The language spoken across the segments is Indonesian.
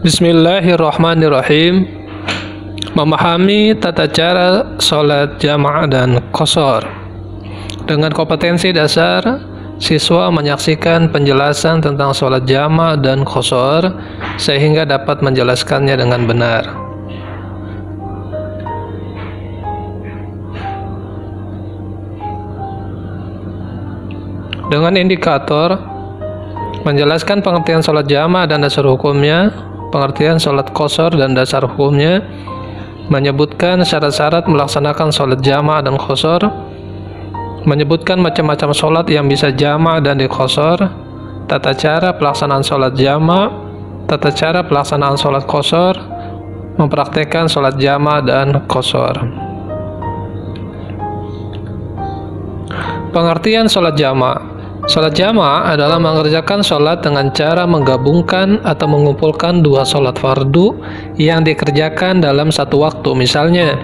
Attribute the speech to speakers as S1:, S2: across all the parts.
S1: Bismillahirrahmanirrahim. Memahami tata cara sholat jamaah dan qashar. Dengan kompetensi dasar, siswa menyaksikan penjelasan tentang sholat jamaah dan qashar sehingga dapat menjelaskannya dengan benar. Dengan indikator menjelaskan pengertian sholat jamaah dan dasar hukumnya, pengertian sholat qashar dan dasar hukumnya, menyebutkan syarat-syarat melaksanakan sholat jamaah dan qashar, menyebutkan macam-macam sholat yang bisa jamaah dan di qashar, tata cara pelaksanaan sholat jamaah, tata cara pelaksanaan sholat qashar, mempraktekkan sholat jamaah dan qashar. Pengertian sholat jamaah. Sholat jamaah adalah mengerjakan sholat dengan cara menggabungkan atau mengumpulkan dua sholat fardu yang dikerjakan dalam satu waktu. Misalnya,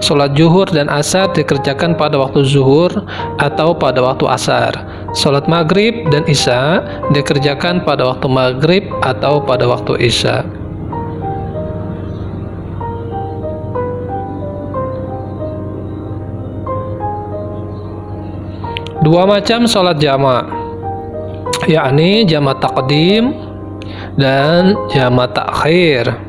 S1: sholat zuhur dan asar dikerjakan pada waktu zuhur atau pada waktu asar. Sholat maghrib dan isya dikerjakan pada waktu maghrib atau pada waktu isya. Dua macam sholat jamaah, yakni jamaah taqdim dan jamaah takhir.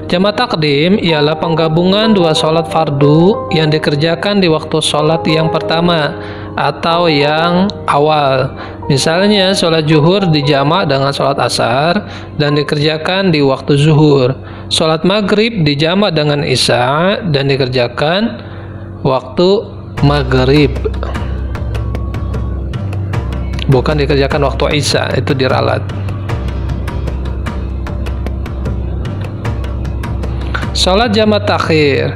S1: Jamaah taqdim ialah penggabungan dua sholat fardu yang dikerjakan di waktu sholat yang pertama atau yang awal. Misalnya sholat zuhur dijamak dengan sholat asar dan dikerjakan di waktu zuhur. Sholat maghrib dijamak dengan isya dan dikerjakan waktu maghrib, bukan dikerjakan waktu isya, itu diralat. Sholat jamaah takhir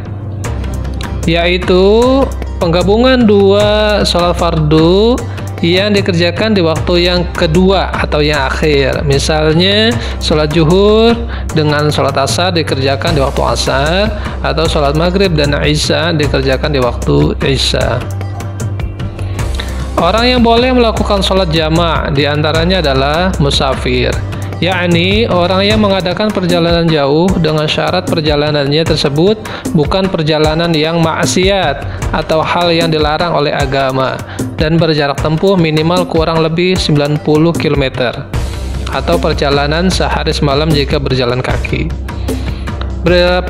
S1: yaitu penggabungan dua sholat fardu yang dikerjakan di waktu yang kedua atau yang akhir. Misalnya sholat zuhur dengan sholat asar dikerjakan di waktu asar, atau sholat maghrib dan isya dikerjakan di waktu isya. Orang yang boleh melakukan sholat jamaah diantaranya adalah musafir, yakni orang yang mengadakan perjalanan jauh dengan syarat perjalanannya tersebut bukan perjalanan yang maksiat atau hal yang dilarang oleh agama dan berjarak tempuh minimal kurang lebih 90 km atau perjalanan sehari semalam jika berjalan kaki.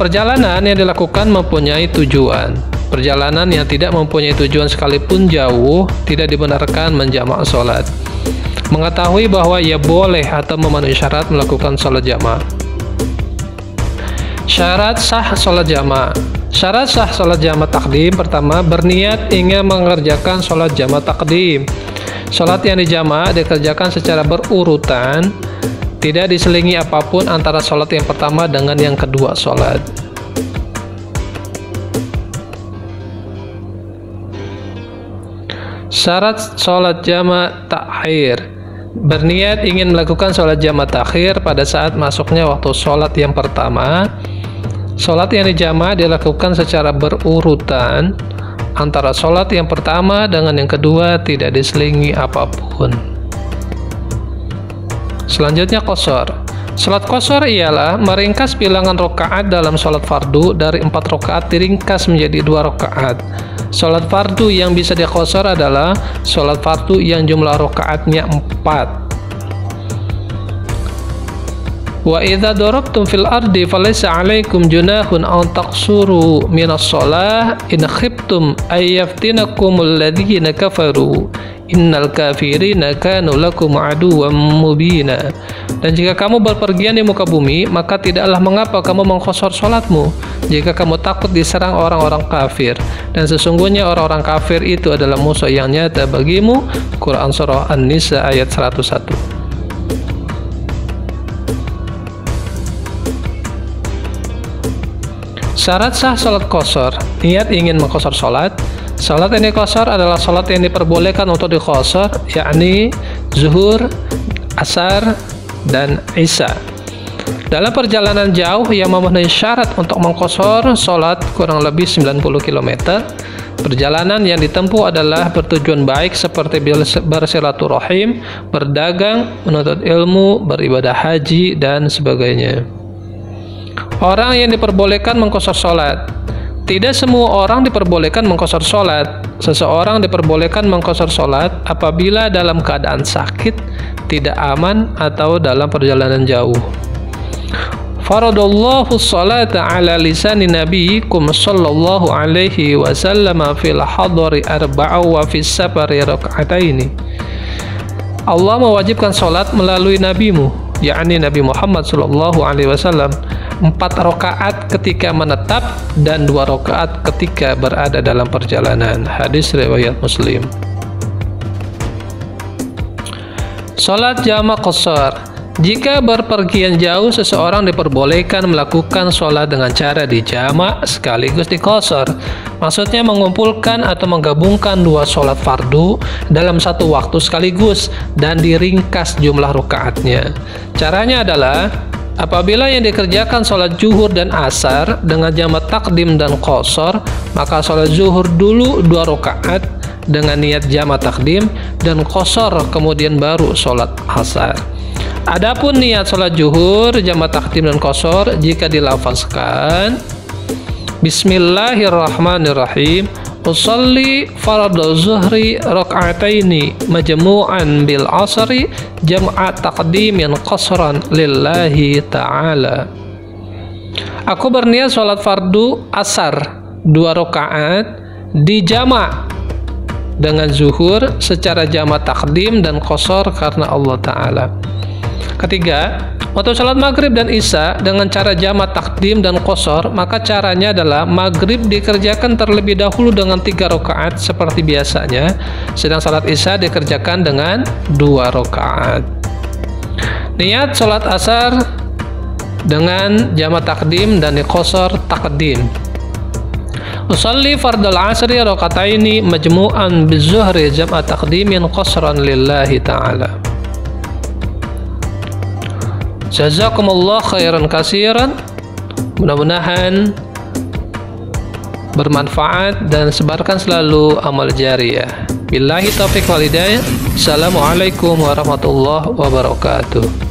S1: Perjalanan yang dilakukan mempunyai tujuan. Perjalanan yang tidak mempunyai tujuan sekalipun jauh tidak dibenarkan menjamak sholat. Mengetahui bahwa ia boleh atau memenuhi syarat melakukan sholat jamaah. Syarat sah sholat jamaah. Syarat sah sholat jamaah takdim: pertama, berniat ingin mengerjakan sholat jamaah takdim. Sholat yang dijamaah dikerjakan secara berurutan, tidak diselingi apapun antara sholat yang pertama dengan yang kedua sholat. Syarat sholat jamaah takhir: berniat ingin melakukan sholat jamaah takhir pada saat masuknya waktu sholat yang pertama. Sholat yang dijamaah dilakukan secara berurutan antara sholat yang pertama dengan yang kedua, tidak diselingi apapun. Selanjutnya qashar. Sholat qashar ialah meringkas bilangan rakaat dalam sholat fardu dari 4 rakaat diringkas menjadi 2 rakaat. Sholat fardu yang bisa diqashar adalah sholat fardu yang jumlah rakaatnya 4. Wa idza darabtum fil ardi falaysa 'alaikum junahun an taqsuru minas shalah in khiftum ay yaftinakumul ladzina kafaru innal kafirina kanu lakum aduwwan mubina. Dan jika kamu berpergian di muka bumi, maka tidaklah mengapa kamu mengqashar salatmu jika kamu takut diserang orang-orang kafir, dan sesungguhnya orang-orang kafir itu adalah musuh yang nyata bagimu. Quran Surah An-Nisa ayat 101. Syarat sah sholat qashar: niat ingin mengqashar sholat. Sholat yang diqashar adalah sholat yang diperbolehkan untuk diqashar, yakni zuhur, asar, dan isya. Dalam perjalanan jauh yang memenuhi syarat untuk mengqashar sholat kurang lebih 90 km, perjalanan yang ditempuh adalah bertujuan baik seperti bersilaturahim, berdagang, menuntut ilmu, beribadah haji, dan sebagainya. Orang yang diperbolehkan mengqashar sholat. Tidak semua orang diperbolehkan mengqashar sholat. Seseorang diperbolehkan mengqashar sholat apabila dalam keadaan sakit, tidak aman, atau dalam perjalanan jauh. Faradallahu sholata ala lisani nabiyikum sallallahu alaihi wasallam fil hadari arba'a wa fis safari raka'ataini. Allah mewajibkan sholat melalui nabimu, yakni Nabi Muhammad sallallahu alaihi wasallam, 4 rakaat ketika menetap dan 2 rakaat ketika berada dalam perjalanan. Hadis riwayat Muslim. Sholat jamak qashar. Jika berpergian jauh, seseorang diperbolehkan melakukan sholat dengan cara dijamak sekaligus diqashar. Maksudnya mengumpulkan atau menggabungkan 2 sholat fardu dalam satu waktu sekaligus dan diringkas jumlah rakaatnya. Caranya adalah apabila yang dikerjakan sholat zuhur dan asar dengan jamak takdim dan qashar, maka sholat zuhur dulu 2 rakaat dengan niat jamak takdim dan qashar, kemudian baru sholat asar. Adapun niat sholat zuhur, jamak takdim dan qashar jika dilafazkan Bismillahirrahmanirrahim, usolli fardhu zuhri raka'ataini majmu'an bil asri jam'a taqdimin qasran lillahi ta'ala. Aku berniat sholat fardu asar 2 rakaat dijamak dengan zuhur secara jamak takdim dan qashar karena Allah Ta'ala. Ketiga, untuk sholat maghrib dan isya dengan cara jamak takdim dan qashar, maka caranya adalah maghrib dikerjakan terlebih dahulu dengan 3 rakaat seperti biasanya, sedang sholat isya dikerjakan dengan 2 rakaat. Niat sholat asar dengan jamak takdim dan qashar takdim. Usolli fardal asri raka'ataini majmu'an bizuhri jam'a taqdimin qasran lillahi ta'ala. Jazakumullah khairan katsiran. Mudah-mudahan bermanfaat dan sebarkan selalu amal jariyah. Billahi taufiq wal hidayah. Assalamualaikum warahmatullahi wabarakatuh.